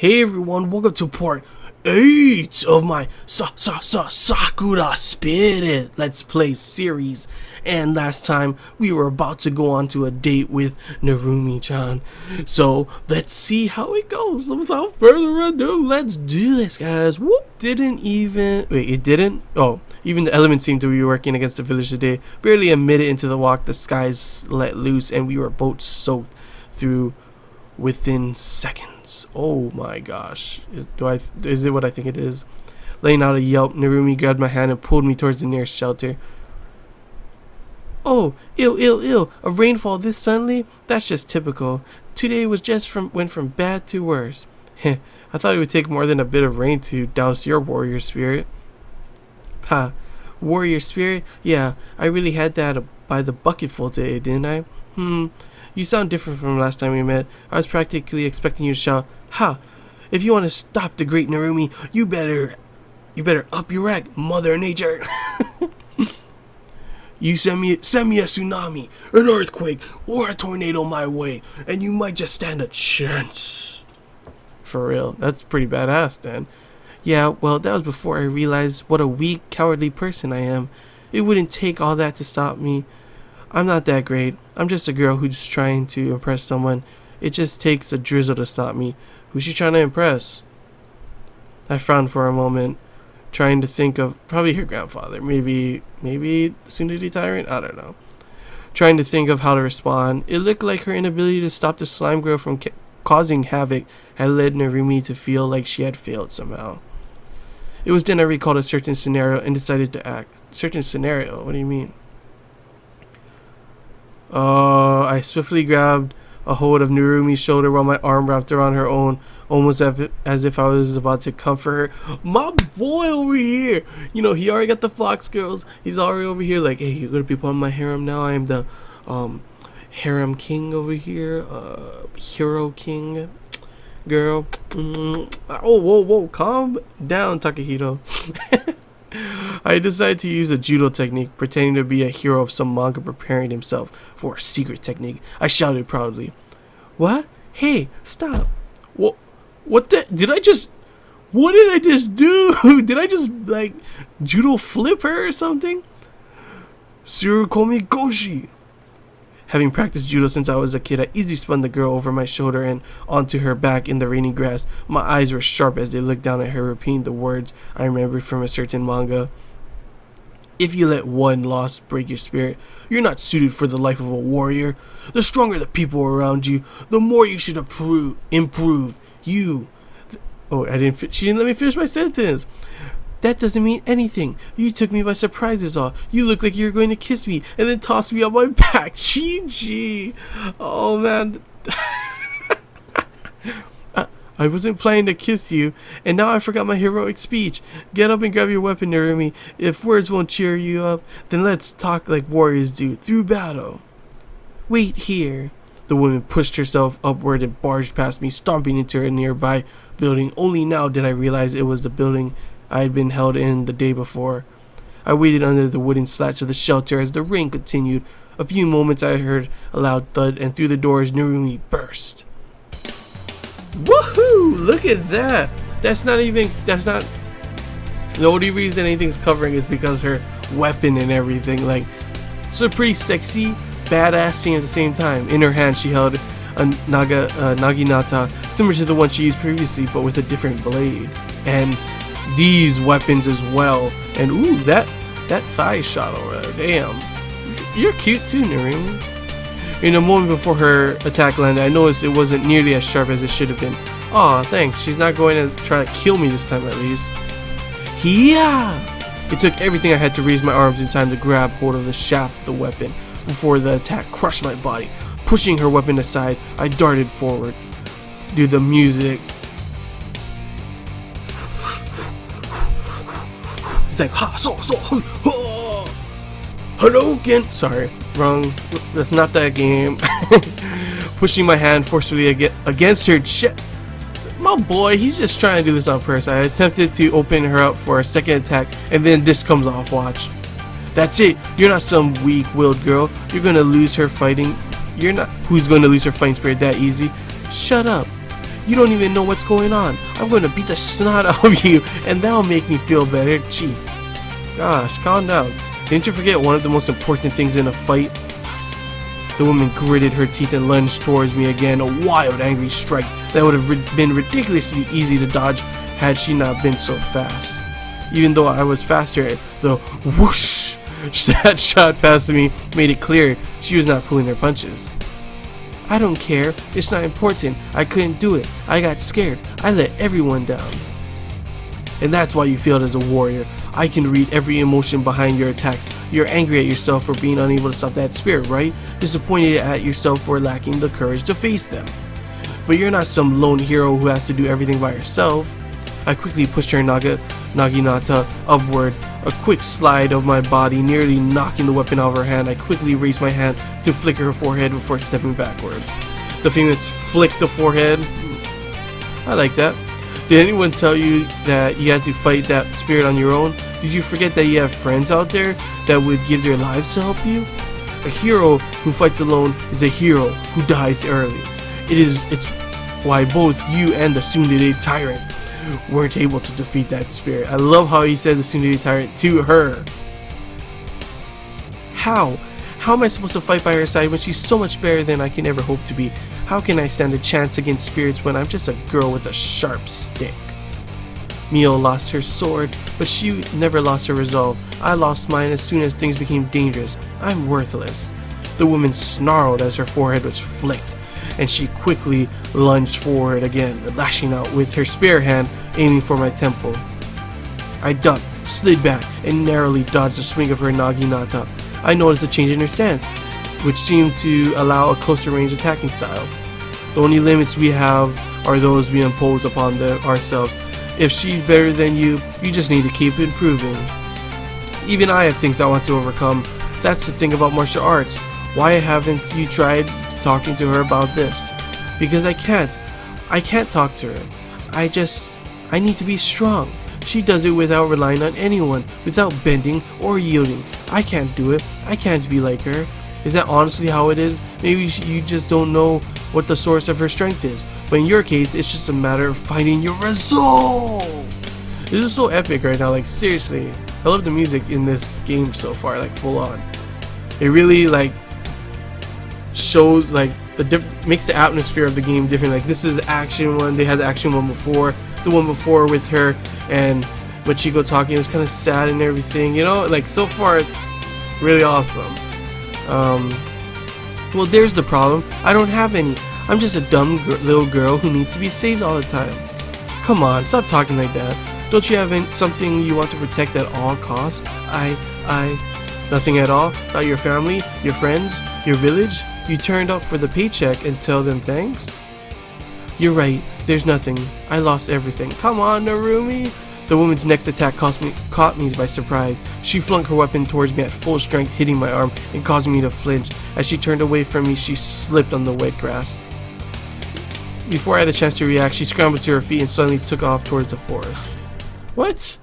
Hey everyone, welcome to part 8 of my Sakura Spirit Let's Play series. And last time we were about to go on to a date with Narumi-chan. So let's see how it goes. Without further ado, let's do this, guys. Whoop! It didn't? Oh, even the elements seemed to be working against the village today. Barely a minute into the walk, the skies let loose and we were both soaked through within seconds. Oh my gosh. Is it what I think it is? Laying out a yelp, Narumi grabbed my hand and pulled me towards the nearest shelter. Oh, ill. A rainfall this suddenly? That's just typical. Today went from bad to worse. Heh, I thought it would take more than a bit of rain to douse your warrior spirit. Ha, warrior spirit? Yeah, I really had that by the bucketful today, didn't I? You sound different from last time we met. I was practically expecting you to shout, "Ha! If you want to stop the great Narumi, you better up your act, Mother Nature." You send me a tsunami, an earthquake, or a tornado my way, and you might just stand a chance. For real, that's pretty badass, Dan. Yeah, well, that was before I realized what a weak, cowardly person I am. It wouldn't take all that to stop me. I'm not that great. I'm just a girl who's trying to impress someone. It just takes a drizzle to stop me. Who's she trying to impress? I frowned for a moment, trying to think of probably her grandfather. Maybe Tsunade Tyrant? I don't know. Trying to think of how to respond. It looked like her inability to stop the slime girl from causing havoc had led Narumi to feel like she had failed somehow. It was then I recalled a certain scenario and decided to act. Certain scenario? What do you mean? I swiftly grabbed a hold of Narumi's shoulder while my arm wrapped around her own, almost as if I was about to comfort her. My boy over here! You know, he already got the Fox girls. He's already over here like, hey, you're gonna be part of my harem now. I am the harem king over here. Hero king. Girl. Oh, whoa, calm down, Takahito. I decided to use a judo technique, pretending to be a hero of some manga preparing himself for a secret technique. I shouted proudly. What? Hey, stop. What did I just do? Did I just, like, judo flip her or something? Surukomi Goshi. Having practiced judo since I was a kid, I easily spun the girl over my shoulder and onto her back in the raining grass. My eyes were sharp as they looked down at her, repeating the words I remembered from a certain manga. If you let one loss break your spirit, you're not suited for the life of a warrior. The stronger the people around you, the more you should improve. You. Oh, she didn't let me finish my sentence. That doesn't mean anything. You took me by surprise is all. You look like you were going to kiss me and then toss me on my back. GG. Oh, man. I wasn't planning to kiss you, and now I forgot my heroic speech. Get up and grab your weapon, Narumi. If words won't cheer you up, then let's talk like warriors do, through battle. Wait here. The woman pushed herself upward and barged past me, stomping into a nearby building. Only now did I realize it was the building I had been held in the day before. I waited under the wooden slats of the shelter as the rain continued. A few moments I heard a loud thud, and through the doors Narumi burst. Woohoo! Look at that! That's not the only reason anything's covering is because her weapon and everything. Like, so pretty sexy, badass scene at the same time. In her hand she held a naginata, similar to the one she used previously, but with a different blade. And these weapons as well. And ooh, that thigh shot over there. Damn. You're cute too, Narumi. In a moment before her attack landed, I noticed it wasn't nearly as sharp as it should have been. Aw, thanks. She's not going to try to kill me this time at least. Yeah! It took everything I had to raise my arms in time to grab hold of the shaft of the weapon before the attack crushed my body. Pushing her weapon aside, I darted forward. Do the music. It's like ha so ha Hadouken. Sorry, wrong. That's not that game. Pushing my hand forcefully against her chest. My boy, he's just trying to do this on purpose. I attempted to open her up for a second attack, and then this comes off. Watch. That's it. You're not some weak-willed girl. You're gonna lose her fighting. Who's gonna lose her fighting spirit that easy? Shut up. You don't even know what's going on. I'm going to beat the snot out of you, and that'll make me feel better. Jeez. Gosh, calm down. Didn't you forget one of the most important things in a fight? The woman gritted her teeth and lunged towards me again, a wild, angry strike that would have been ridiculously easy to dodge had she not been so fast. Even though I was faster, the whoosh that shot past me made it clear she was not pulling her punches. I don't care. It's not important. I couldn't do it. I got scared. I let everyone down. And that's why you failed as a warrior. I can read every emotion behind your attacks. You're angry at yourself for being unable to stop that spirit, right? Disappointed at yourself for lacking the courage to face them. But you're not some lone hero who has to do everything by herself. I quickly pushed her naginata upward, a quick slide of my body nearly knocking the weapon out of her hand. I quickly raised my hand to flick her forehead before stepping backwards. The famous flick the forehead. I like that. Did anyone tell you that you had to fight that spirit on your own? Did you forget that you have friends out there that would give their lives to help you? A hero who fights alone is a hero who dies early. It's why both you and the tsundere tyrant weren't able to defeat that spirit. I love how he says the tsundere tyrant to her. How? How am I supposed to fight by her side when she's so much better than I can ever hope to be? How can I stand a chance against spirits when I'm just a girl with a sharp stick? Mio lost her sword, but she never lost her resolve. I lost mine as soon as things became dangerous. I'm worthless. The woman snarled as her forehead was flicked, and she quickly lunged forward again, lashing out with her spear hand, aiming for my temple. I ducked, slid back, and narrowly dodged the swing of her naginata. I noticed a change in her stance, which seemed to allow a closer range attacking style. The only limits we have are those we impose upon ourselves. If she's better than you, you just need to keep improving. Even I have things I want to overcome. That's the thing about martial arts. Why haven't you tried talking to her about this? Because I can't. I can't talk to her. I need to be strong. She does it without relying on anyone, without bending or yielding. I can't do it. I can't be like her. Is that honestly how it is? Maybe you just don't know what the source of her strength is. But in your case, it's just a matter of finding your resolve. This is so epic right now. Like, seriously. I love the music in this game so far, like, full on. It really, like, shows, like, makes the atmosphere of the game different. Like, this is action one. They had the action one before. The one before with her and Machiko talking was kind of sad and everything. You know, like, so far, really awesome. Well, there's the problem. I don't have any. I'm just a dumb little girl who needs to be saved all the time. Come on, stop talking like that. Don't you have something you want to protect at all costs? Nothing at all? Not your family, your friends, your village? You turned up for the paycheck and tell them thanks? You're right, there's nothing. I lost everything. Come on, Narumi. The woman's next attack caught me by surprise. She flung her weapon towards me at full strength, hitting my arm and causing me to flinch. As she turned away from me, she slipped on the wet grass. Before I had a chance to react, she scrambled to her feet and suddenly took off towards the forest. What?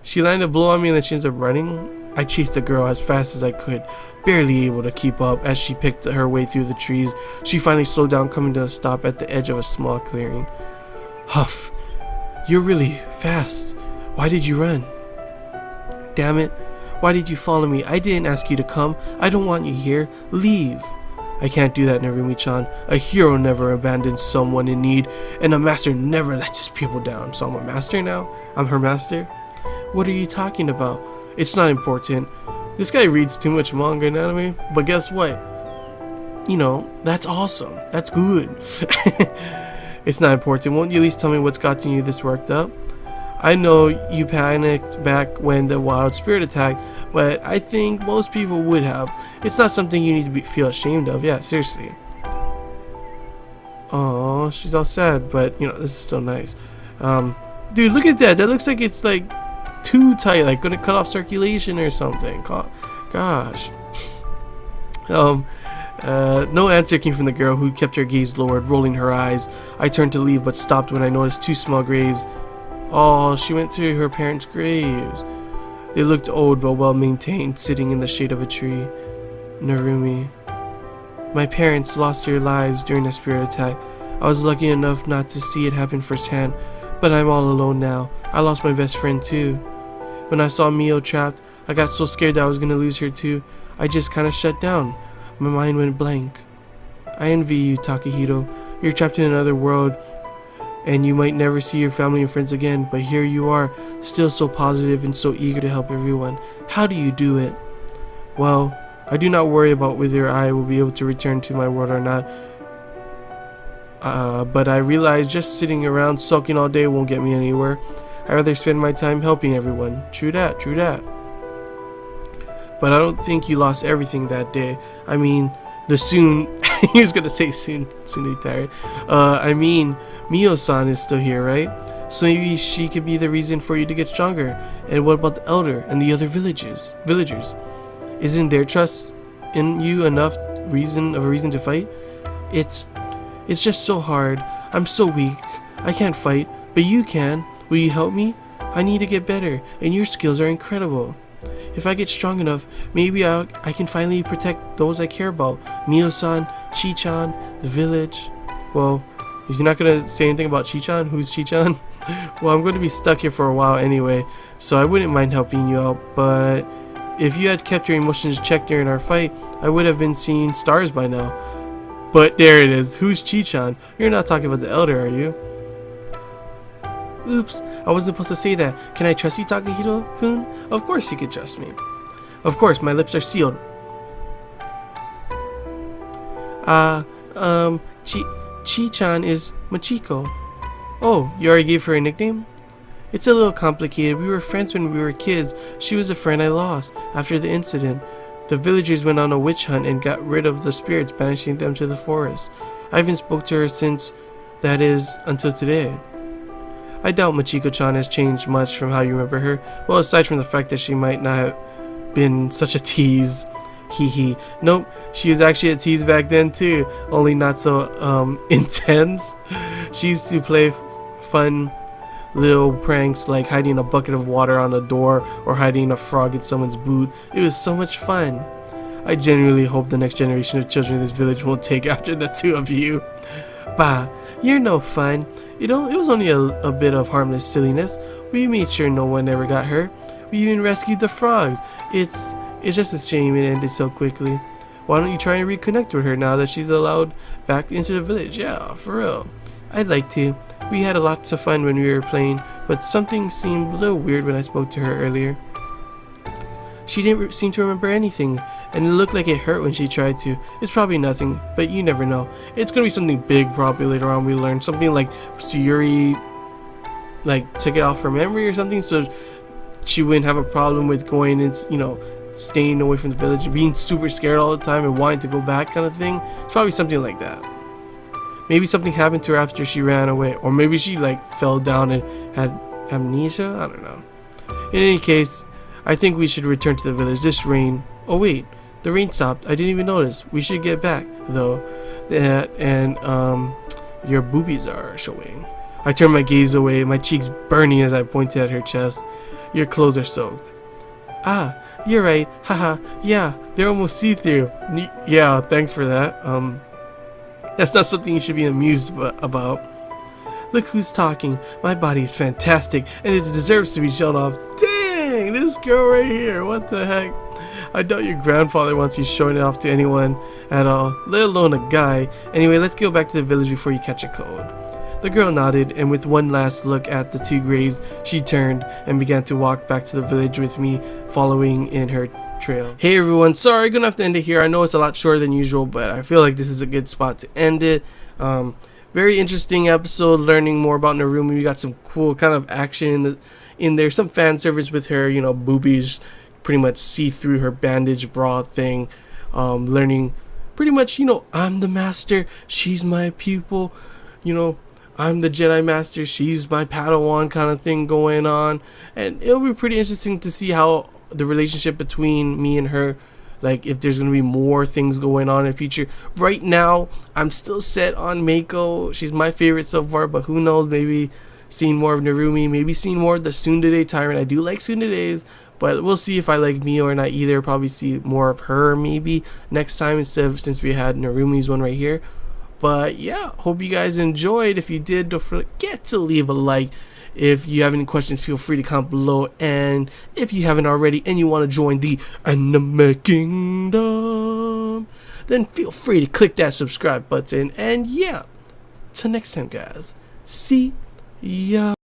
She landed a blow on me and then she ended up running? I chased the girl as fast as I could, barely able to keep up. As she picked her way through the trees, she finally slowed down, coming to a stop at the edge of a small clearing. Huff, you're really fast. Why did you run? Damn it. Why did you follow me? I didn't ask you to come. I don't want you here. Leave. I can't do that, Narumi-chan. A hero never abandons someone in need, and a master never lets his pupil down. So I'm a master now? I'm her master? What are you talking about? It's not important. This guy reads too much manga and anime, but guess what? You know, that's awesome. That's good. It's not important. Won't you at least tell me what's gotten you this worked up? I know you panicked back when the wild spirit attacked, but I think most people would have. It's not something you need to feel ashamed of. Yeah, seriously. Oh, she's all sad, but you know, this is still nice. Dude, look at that. That looks like it's like too tight, like gonna cut off circulation or something. Gosh. No answer came from the girl, who kept her gaze lowered, rolling her eyes. I turned to leave, but stopped when I noticed two small graves. Oh, she went to her parents' graves. They looked old but well maintained, sitting in the shade of a tree. Narumi. My parents lost their lives during the spirit attack. I was lucky enough not to see it happen firsthand, but I'm all alone now. I lost my best friend too. When I saw Mio trapped, I got so scared that I was gonna lose her too. I just kinda shut down. My mind went blank. I envy you, Takahito. You're trapped in another world, and you might never see your family and friends again, but here you are, still so positive and so eager to help everyone. How do you do it? Well, I do not worry about whether I will be able to return to my world or not. But I realize just sitting around sulking all day won't get me anywhere. I'd rather spend my time helping everyone. True that, true that. But I don't think you lost everything that day. I mean, he was gonna say soon retired. I mean, Mio-san is still here, right? So maybe she could be the reason for you to get stronger. And what about the elder and the other villagers? Isn't their trust in you enough reason to fight? It's just so hard. I'm so weak. I can't fight, but you can. Will you help me? I need to get better, and your skills are incredible. If I get strong enough, maybe I can finally protect those I care about. Mio-san, Chi-chan, the village. Well, is he not going to say anything about Chi-chan? Who's Chi-chan? Well, I'm going to be stuck here for a while anyway, so I wouldn't mind helping you out, but if you had kept your emotions checked during our fight, I would have been seeing stars by now. But there it is. Who's Chi-chan? You're not talking about the elder, are you? Oops, I wasn't supposed to say that. Can I trust you, Takahito-kun? Of course you can trust me. Of course, my lips are sealed. Chi-chan is Machiko. Oh, you already gave her a nickname? It's a little complicated. We were friends when we were kids. She was a friend I lost after the incident. The villagers went on a witch hunt and got rid of the spirits, banishing them to the forest. I haven't spoke to her since, that is, until today. I doubt Machiko-chan has changed much from how you remember her. Well, aside from the fact that she might not have been such a tease. Hee. Nope, she was actually a tease back then too, only not so intense. She used to play fun little pranks like hiding a bucket of water on a door or hiding a frog in someone's boot. It was so much fun. I genuinely hope the next generation of children in this village won't take after the two of you. Bah, you're no fun. It was only a bit of harmless silliness. We made sure no one ever got hurt. We even rescued the frogs. It's just a shame it ended so quickly. Why don't you try and reconnect with her now that she's allowed back into the village? Yeah, for real. I'd like to. We had lots of fun when we were playing, but something seemed a little weird when I spoke to her earlier. She didn't seem to remember anything, and it looked like it hurt when she tried to. It's probably nothing, but you never know. It's gonna be something big probably later on. We learn something like Sayuri took it off her memory or something, so she wouldn't have a problem with going and staying away from the village, being super scared all the time and wanting to go back kind of thing. It's probably something like that. Maybe something happened to her after she ran away, or maybe she fell down and had amnesia. I don't know. In any case, I think we should return to the village. This rain. Oh wait, the rain stopped. I didn't even notice. We should get back though. Your boobies are showing. I turned my gaze away, my cheeks burning as I pointed at her chest. Your clothes are soaked. Ah, you're right. Haha. Yeah, they're almost see-through. Yeah, thanks for that. That's not something you should be amused about. Look who's talking. My body is fantastic, and it deserves to be shown off. Dang, this girl right here. What the heck? I doubt your grandfather wants you showing it off to anyone at all, let alone a guy. Anyway, let's go back to the village before you catch a cold. The girl nodded, and with one last look at the two graves, she turned and began to walk back to the village with me following in her trail. Hey everyone, sorry, gonna have to end it here. I know it's a lot shorter than usual, but I feel like this is a good spot to end it. Very interesting episode, learning more about Narumi. We got some cool kind of action in there, some fan service with her, boobies pretty much see through her bandage bra thing. Learning pretty much, I'm the master, she's my pupil, I'm the Jedi Master, she's my Padawan kind of thing going on. And it'll be pretty interesting to see how the relationship between me and her, if there's going to be more things going on in the future. Right now, I'm still set on Mako. She's my favorite so far, but who knows, maybe seeing more of Narumi, maybe seeing more of the Tsundere Tyrant. I do like Tsunderes, but we'll see if I like Mio or not either. Probably see more of her maybe next time since we had Narumi's one right here. But yeah, hope you guys enjoyed. If you did, don't forget to leave a like. If you have any questions, feel free to comment below. And if you haven't already and you want to join the Anime Kingdom, then feel free to click that subscribe button. And yeah, till next time, guys. See ya.